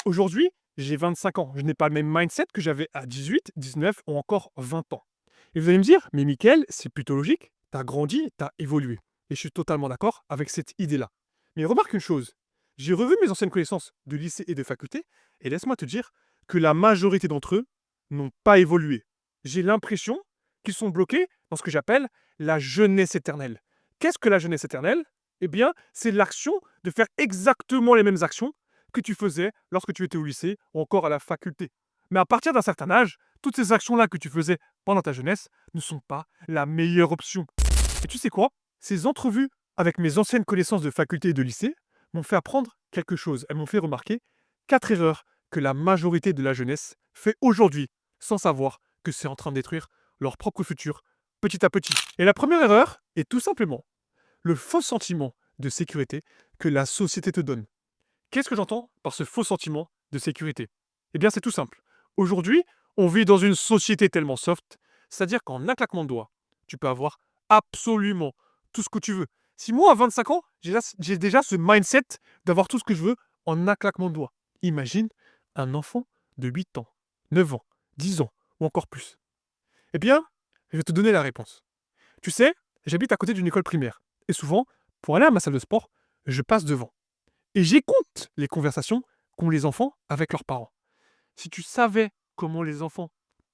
Aujourd'hui, j'ai 25 ans. Je n'ai pas le même mindset que j'avais à 18, 19 ou encore 20 ans. Et vous allez me dire, mais Mickaël, c'est plutôt logique, t'as grandi, t'as évolué. Et je suis totalement d'accord avec cette idée-là. Mais remarque une chose, j'ai revu mes anciennes connaissances de lycée et de faculté, et laisse-moi te dire que la majorité d'entre eux n'ont pas évolué. J'ai l'impression qu'ils sont bloqués dans ce que j'appelle la jeunesse éternelle. Qu'est-ce que la jeunesse éternelle? Eh bien, c'est l'action de faire exactement les mêmes actions que tu faisais lorsque tu étais au lycée ou encore à la faculté. Mais à partir d'un certain âge, toutes ces actions-là que tu faisais pendant ta jeunesse ne sont pas la meilleure option. Et tu sais quoi? Ces entrevues avec mes anciennes connaissances de faculté et de lycée m'ont fait apprendre quelque chose. Elles m'ont fait remarquer 4 erreurs que la majorité de la jeunesse fait aujourd'hui sans savoir que c'est en train de détruire leur propre futur petit à petit. Et la première erreur est tout simplement le faux sentiment de sécurité que la société te donne. Qu'est-ce que j'entends par ce faux sentiment de sécurité? Eh bien, c'est tout simple. Aujourd'hui, on vit dans une société tellement soft, c'est-à-dire qu'en un claquement de doigts, tu peux avoir absolument tout ce que tu veux. Si moi, à 25 ans, j'ai déjà ce mindset d'avoir tout ce que je veux en un claquement de doigts. Imagine un enfant de 8 ans, 9 ans, 10 ans ou encore plus. Eh bien, je vais te donner la réponse. Tu sais, j'habite à côté d'une école primaire. Et souvent, pour aller à ma salle de sport, je passe devant. Et j'écoute les conversations qu'ont les enfants avec leurs parents. Si tu savais comment les enfants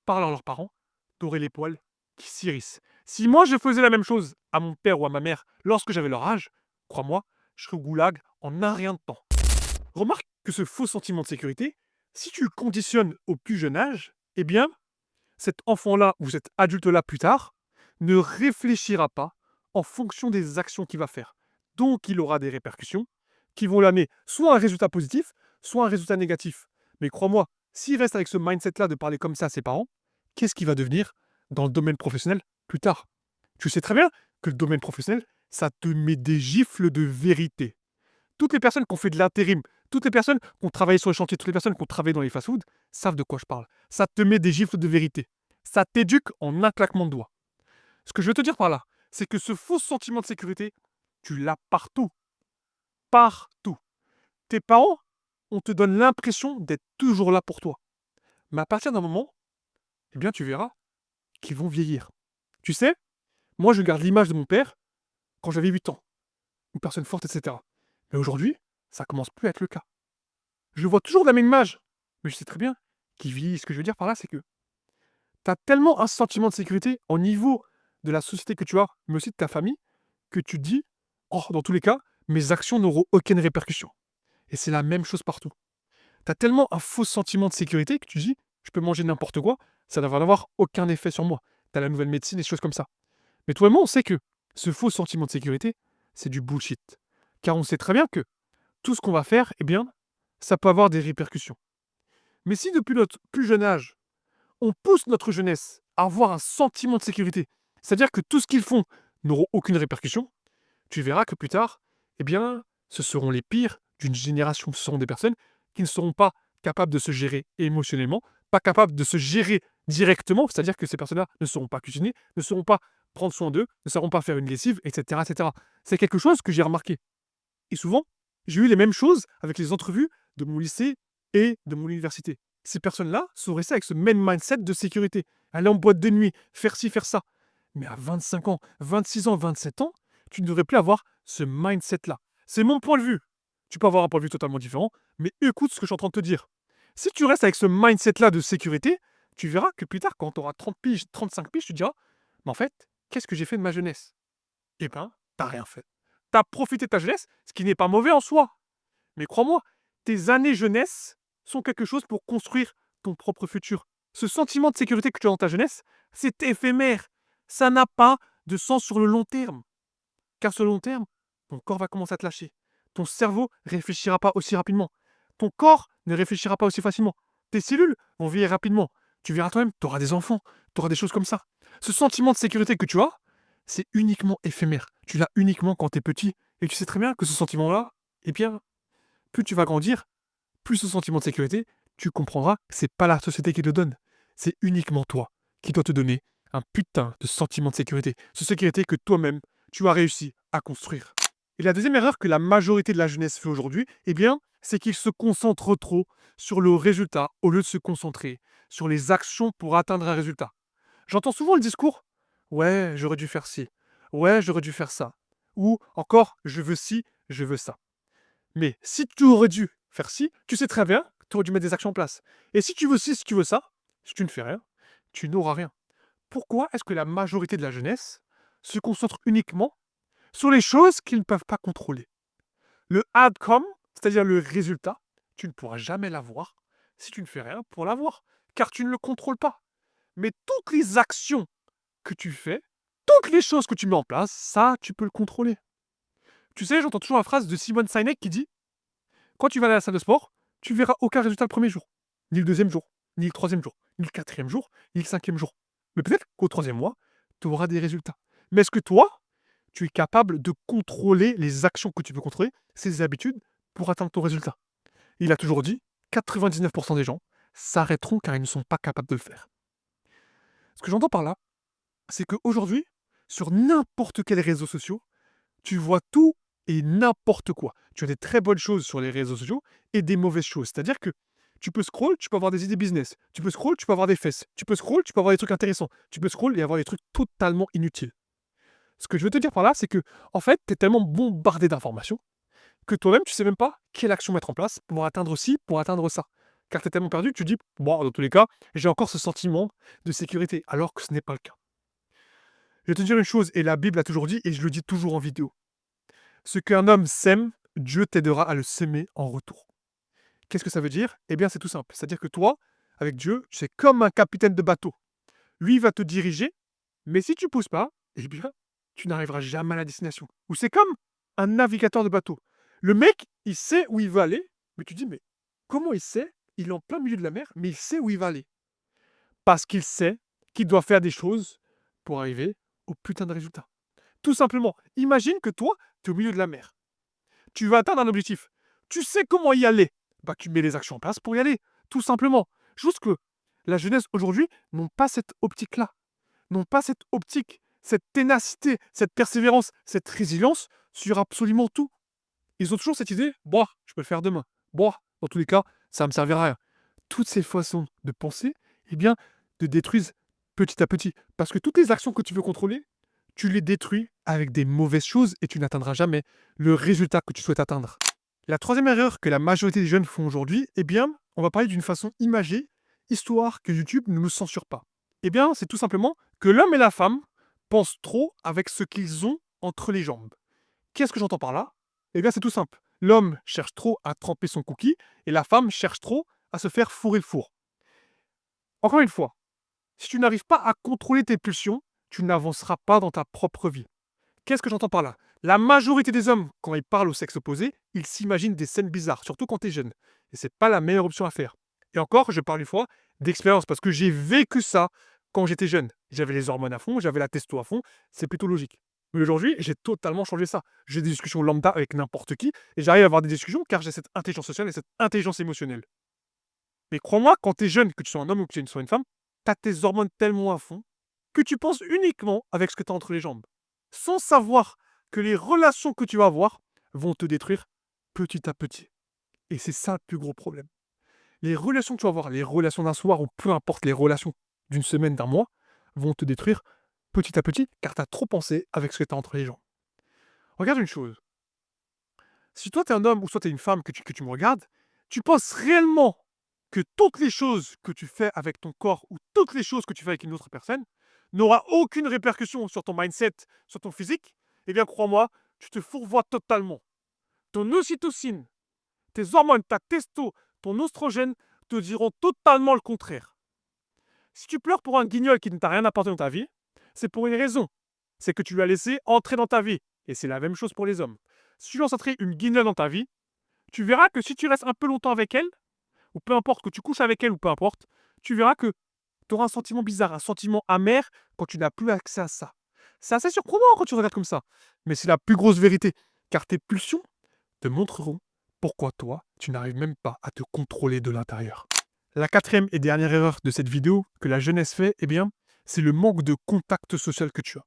parlent à leurs parents, t'aurais les poils qui s'hérissent. Si moi je faisais la même chose à mon père ou à ma mère lorsque j'avais leur âge, crois-moi, je serais au goulag en un rien de temps. Remarque que ce faux sentiment de sécurité, si tu le conditionnes au plus jeune âge, eh bien, cet enfant-là ou cet adulte-là plus tard ne réfléchira pas en fonction des actions qu'il va faire. Donc il aura des répercussions qui vont l'amener soit à un résultat positif, soit à un résultat négatif. Mais crois-moi, s'il reste avec ce mindset-là de parler comme ça à ses parents, qu'est-ce qu'il va devenir dans le domaine professionnel plus tard? Tu sais très bien que le domaine professionnel, ça te met des gifles de vérité. Toutes les personnes qui ont fait de l'intérim, toutes les personnes qui ont travaillé sur les chantiers, toutes les personnes qui ont travaillé dans les fast-foods savent de quoi je parle. Ça te met des gifles de vérité. Ça t'éduque en un claquement de doigts. Ce que je veux te dire par là, c'est que ce faux sentiment de sécurité, tu l'as partout. Partout. Tes parents, on te donne l'impression d'être toujours là pour toi. Mais à partir d'un moment, eh bien, tu verras qu'ils vont vieillir. Tu sais, moi, je garde l'image de mon père quand j'avais 8 ans. Une personne forte, etc. Mais aujourd'hui, ça commence plus à être le cas. Je vois toujours la même image. Mais je sais très bien qu'il vieillit. Ce que je veux dire par là, c'est que tu as tellement un sentiment de sécurité au niveau de la société que tu as, mais aussi de ta famille, que tu te dis, oh, dans tous les cas, mes actions n'auront aucune répercussion. Et c'est la même chose partout. Tu as tellement un faux sentiment de sécurité que tu dis, je peux manger n'importe quoi, ça ne va avoir aucun effet sur moi. Tu as la nouvelle médecine et des choses comme ça. Mais toi et moi, on sait que ce faux sentiment de sécurité, c'est du bullshit. Car on sait très bien que tout ce qu'on va faire, eh bien, ça peut avoir des répercussions. Mais si depuis notre plus jeune âge, on pousse notre jeunesse à avoir un sentiment de sécurité, c'est-à-dire que tout ce qu'ils font n'auront aucune répercussion, tu verras que plus tard, eh bien, ce seront les pires d'une génération. Ce seront des personnes qui ne seront pas capables de se gérer émotionnellement, pas capables de se gérer directement, c'est-à-dire que ces personnes-là ne sauront pas cuisiner, ne sauront pas prendre soin d'eux, ne sauront pas faire une lessive, etc. etc. C'est quelque chose que j'ai remarqué. Et souvent, j'ai eu les mêmes choses avec les entrevues de mon lycée et de mon université. Ces personnes-là sont restées avec ce même mindset de sécurité. Aller en boîte de nuit, faire ci, faire ça. Mais à 25 ans, 26 ans, 27 ans, tu ne devrais plus avoir ce mindset-là. C'est mon point de vue. Tu peux avoir un point de vue totalement différent, mais écoute ce que je suis en train de te dire. Si tu restes avec ce mindset-là de sécurité, tu verras que plus tard, quand tu auras 30 piges, 35 piges, tu te diras, mais en fait, qu'est-ce que j'ai fait de ma jeunesse? Eh ben, t'as rien fait. T'as profité de ta jeunesse, ce qui n'est pas mauvais en soi. Mais crois-moi, tes années jeunesse sont quelque chose pour construire ton propre futur. Ce sentiment de sécurité que tu as dans ta jeunesse, c'est éphémère. Ça n'a pas de sens sur le long terme. Car sur le long terme, ton corps va commencer à te lâcher. Ton cerveau ne réfléchira pas aussi rapidement. Ton corps ne réfléchira pas aussi facilement. Tes cellules vont vieillir rapidement. Tu verras toi-même, tu auras des enfants, tu auras des choses comme ça. Ce sentiment de sécurité que tu as, c'est uniquement éphémère. Tu l'as uniquement quand tu es petit. Et tu sais très bien que ce sentiment-là, eh bien, plus tu vas grandir, plus ce sentiment de sécurité, tu comprendras que c'est pas la société qui te le donne. C'est uniquement toi qui dois te donner un putain de sentiment de sécurité. Ce sécurité que toi-même, tu as réussi à construire. Et la deuxième erreur que la majorité de la jeunesse fait aujourd'hui, eh bien, C'est qu'ils se concentrent trop sur le résultat au lieu de se concentrer sur les actions pour atteindre un résultat. J'entends souvent le discours: «Ouais, j'aurais dû faire ci. Ouais, j'aurais dû faire ça.» Ou encore: «Je veux ci, je veux ça.» Mais si tu aurais dû faire ci, tu sais très bien que tu aurais dû mettre des actions en place. Et si tu veux ci, si tu veux ça, si tu ne fais rien, tu n'auras rien. Pourquoi est-ce que la majorité de la jeunesse se concentre uniquement sur les choses qu'ils ne peuvent pas contrôler? Le outcome, c'est-à-dire le résultat, tu ne pourras jamais l'avoir si tu ne fais rien pour l'avoir, car tu ne le contrôles pas. Mais toutes les actions que tu fais, toutes les choses que tu mets en place, ça, tu peux le contrôler. Tu sais, j'entends toujours la phrase de Simone Sinek qui dit: quand tu vas à la salle de sport, tu verras aucun résultat le premier jour, ni le deuxième jour, ni le troisième jour, ni le quatrième jour, ni le cinquième jour. Mais peut-être qu'au troisième mois, tu auras des résultats. Mais est-ce que toi, tu es capable de contrôler les actions que tu veux contrôler, ces habitudes, pour atteindre ton résultat? Il a toujours dit: 99% des gens s'arrêteront car ils ne sont pas capables de le faire. Ce que j'entends par là, c'est qu'aujourd'hui, sur n'importe quels réseaux sociaux, tu vois tout et n'importe quoi. Tu as des très bonnes choses sur les réseaux sociaux et des mauvaises choses. C'est-à-dire que tu peux scroll, tu peux avoir des idées business. Tu peux scroll, tu peux avoir des fesses. Tu peux scroll, tu peux avoir des trucs intéressants. Tu peux scroll et avoir des trucs totalement inutiles. Ce que je veux te dire par là, c'est que, en fait, tu es tellement bombardé d'informations que toi-même, tu sais même pas quelle action mettre en place pour atteindre ci, pour atteindre ça. Car tu es tellement perdu que tu dis: bon, dans tous les cas, j'ai encore ce sentiment de sécurité, alors que ce n'est pas le cas. Je vais te dire une chose, et la Bible a toujours dit, et je le dis toujours en vidéo: ce qu'un homme sème, Dieu t'aidera à le semer en retour. Qu'est-ce que ça veut dire? Eh bien, c'est tout simple. C'est-à-dire que toi, avec Dieu, c'est comme un capitaine de bateau. Lui va te diriger, mais si tu pousses pas, eh bien, tu n'arriveras jamais à la destination. Ou c'est comme un navigateur de bateau. Le mec, il sait où il va aller, mais tu dis: mais comment il sait? Il est en plein milieu de la mer, mais il sait où il va aller. Parce qu'il sait qu'il doit faire des choses pour arriver au putain de résultat. Tout simplement, imagine que toi, tu es au milieu de la mer. Tu veux atteindre un objectif. Tu sais comment y aller. Bah, tu mets les actions en place pour y aller. Tout simplement. Juste que la jeunesse aujourd'hui n'ont pas cette optique-là. N'ont pas cette optique, cette ténacité, cette persévérance, cette résilience sur absolument tout. Ils ont toujours cette idée: boah, je peux le faire demain. Boah, dans tous les cas, ça ne me servira à rien. Toutes ces façons de penser, eh bien, te détruisent petit à petit. Parce que toutes les actions que tu veux contrôler, tu les détruis avec des mauvaises choses et tu n'atteindras jamais le résultat que tu souhaites atteindre. La troisième erreur que la majorité des jeunes font aujourd'hui, eh bien, on va parler d'une façon imagée, histoire que YouTube ne nous censure pas. Eh bien, c'est tout simplement que l'homme et la femme pensent trop avec ce qu'ils ont entre les jambes. Qu'est-ce que j'entends par là? Eh bien, c'est tout simple. L'homme cherche trop à tremper son cookie et la femme cherche trop à se faire fourrer le four. Encore une fois, si tu n'arrives pas à contrôler tes pulsions, tu n'avanceras pas dans ta propre vie. Qu'est-ce que j'entends par là? La majorité des hommes, quand ils parlent au sexe opposé, ils s'imaginent des scènes bizarres, surtout quand tu es jeune. Et c'est pas la meilleure option à faire. Et encore, je parle une fois d'expérience, parce que j'ai vécu ça quand j'étais jeune. J'avais les hormones à fond, j'avais la testo à fond, c'est plutôt logique. Mais aujourd'hui, j'ai totalement changé ça. J'ai des discussions lambda avec n'importe qui, et j'arrive à avoir des discussions car j'ai cette intelligence sociale et cette intelligence émotionnelle. Mais crois-moi, quand tu es jeune, que tu sois un homme ou que tu sois une femme, tu as tes hormones tellement à fond que tu penses uniquement avec ce que tu as entre les jambes, sans savoir que les relations que tu vas avoir vont te détruire petit à petit. Et c'est ça le plus gros problème. Les relations que tu vas avoir, les relations d'un soir ou peu importe les relations d'une semaine, d'un mois, vont te détruire petit à petit car tu as trop pensé avec ce que tu as entre les jambes. Regarde une chose. Si toi tu es un homme ou soit tu es une femme que tu me regardes, tu penses réellement que toutes les choses que tu fais avec ton corps ou toutes les choses que tu fais avec une autre personne n'aura aucune répercussion sur ton mindset, sur ton physique, eh bien crois-moi, tu te fourvoies totalement. Ton ocytocine, tes hormones, ta testo, ton oestrogène te diront totalement le contraire. Si tu pleures pour un guignol qui ne t'a rien apporté dans ta vie, c'est pour une raison. C'est que tu lui as laissé entrer dans ta vie. Et c'est la même chose pour les hommes. Si tu lances entrer une guignole dans ta vie, tu verras que si tu restes un peu longtemps avec elle, ou peu importe que tu couches avec elle ou peu importe, tu verras que tu auras un sentiment bizarre, un sentiment amer quand tu n'as plus accès à ça. C'est assez surprenant quand tu regardes comme ça. Mais c'est la plus grosse vérité. Car tes pulsions te montreront pourquoi toi, tu n'arrives même pas à te contrôler de l'intérieur. La quatrième et dernière erreur de cette vidéo que la jeunesse fait, eh bien, c'est le manque de contact social que tu as.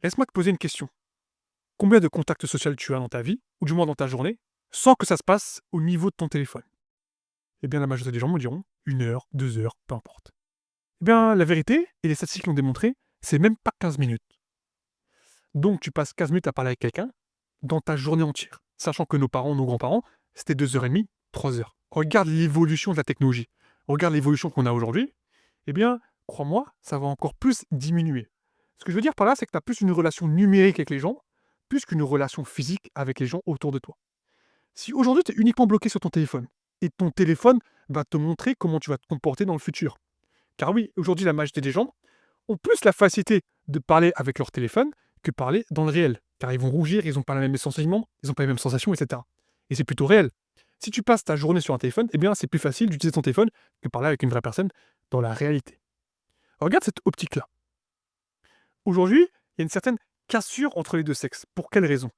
Laisse-moi te poser une question. Combien de contacts sociaux tu as dans ta vie, ou du moins dans ta journée, sans que ça se passe au niveau de ton téléphone? Eh bien, la majorité des gens me diront 1 heure, 2 heures, peu importe. Eh bien, la vérité, et les statistiques l'ont démontré, c'est même pas 15 minutes. Donc, tu passes 15 minutes à parler avec quelqu'un dans ta journée entière. Sachant que nos parents, nos grands-parents, c'était 2 heures et demie, 3 heures. Regarde l'évolution de la technologie. Regarde l'évolution qu'on a aujourd'hui. Eh bien, crois-moi, ça va encore plus diminuer. Ce que je veux dire par là, c'est que tu as plus une relation numérique avec les gens, plus qu'une relation physique avec les gens autour de toi. Si aujourd'hui tu es uniquement bloqué sur ton téléphone, et ton téléphone va te montrer comment tu vas te comporter dans le futur. Car oui, aujourd'hui, la majorité des gens ont plus la facilité de parler avec leur téléphone que parler dans le réel. Car ils vont rougir, ils n'ont pas les mêmes sentiments, ils n'ont pas les mêmes sensations, etc. Et c'est plutôt réel. Si tu passes ta journée sur un téléphone, eh bien c'est plus facile d'utiliser ton téléphone que parler avec une vraie personne dans la réalité. Regarde cette optique-là. Aujourd'hui, il y a une certaine cassure entre les deux sexes. Pour quelle raison?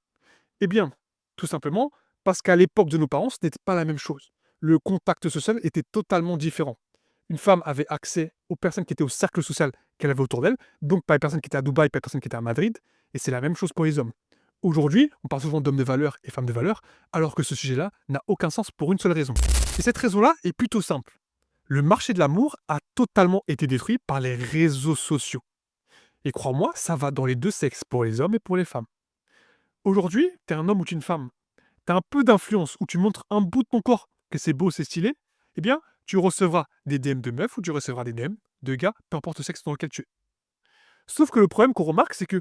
Eh bien, tout simplement parce qu'à l'époque de nos parents, ce n'était pas la même chose. Le contact social était totalement différent. Une femme avait accès aux personnes qui étaient au cercle social qu'elle avait autour d'elle, donc pas les personnes qui étaient à Dubaï, pas les personnes qui étaient à Madrid, et c'est la même chose pour les hommes. Aujourd'hui, on parle souvent d'hommes de valeur et femmes de valeur, alors que ce sujet-là n'a aucun sens pour une seule raison. Et cette raison-là est plutôt simple. Le marché de l'amour a totalement été détruit par les réseaux sociaux. Et crois-moi, ça va dans les deux sexes, pour les hommes et pour les femmes. Aujourd'hui, t'es un homme ou t'es une femme, t'as un peu d'influence, ou tu montres un bout de ton corps que c'est beau, c'est stylé, eh bien, tu recevras des DM de meufs ou tu recevras des DM de gars, peu importe le sexe dans lequel tu es. Sauf que le problème qu'on remarque, c'est que,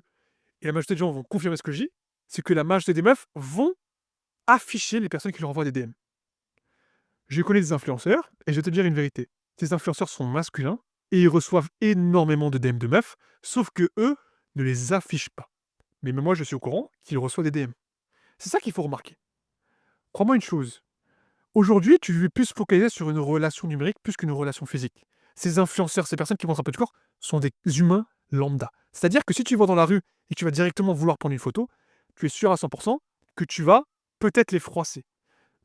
et la majorité des gens vont confirmer ce que je dis, c'est que la majorité des meufs vont afficher les personnes qui leur envoient des DM. Je connais des influenceurs, et je vais te dire une vérité. Ces influenceurs sont masculins, et ils reçoivent énormément de DM de meufs, sauf que eux ne les affichent pas. Mais même moi, je suis au courant qu'ils reçoivent des DM. C'est ça qu'il faut remarquer. Crois-moi une chose, aujourd'hui, tu veux plus focaliser sur une relation numérique plus qu'une relation physique. Ces influenceurs, ces personnes qui montrent un peu de corps, sont des humains lambda. C'est-à-dire que si tu vas dans la rue et que tu vas directement vouloir prendre une photo, tu es sûr à 100% que tu vas peut-être les froisser.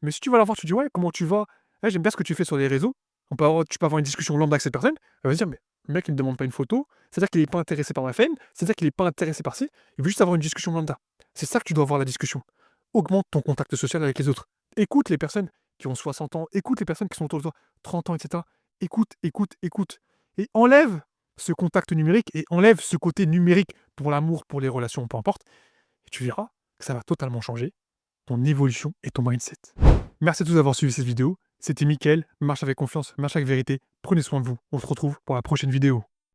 Mais si tu vas la voir, tu dis ouais, comment tu vas? Ouais, j'aime bien ce que tu fais sur les réseaux. Tu peux avoir une discussion lambda avec cette personne. Elle va se dire mais le mec il ne me demande pas une photo, c'est-à-dire qu'il n'est pas intéressé par ma fame, c'est-à-dire qu'il n'est pas intéressé par ci, il veut juste avoir une discussion lambda. C'est ça que tu dois avoir la discussion. Augmente ton contact social avec les autres. Écoute les personnes qui ont 60 ans, écoute les personnes qui sont autour de toi, 30 ans, etc. Écoute, écoute, écoute. Et enlève ce contact numérique et enlève ce côté numérique pour l'amour, pour les relations, peu importe. Et tu verras que ça va totalement changer ton évolution et ton mindset. Merci à tous d'avoir suivi cette vidéo. C'était Mickaël, marche avec confiance, marche avec vérité. Prenez soin de vous. On se retrouve pour la prochaine vidéo.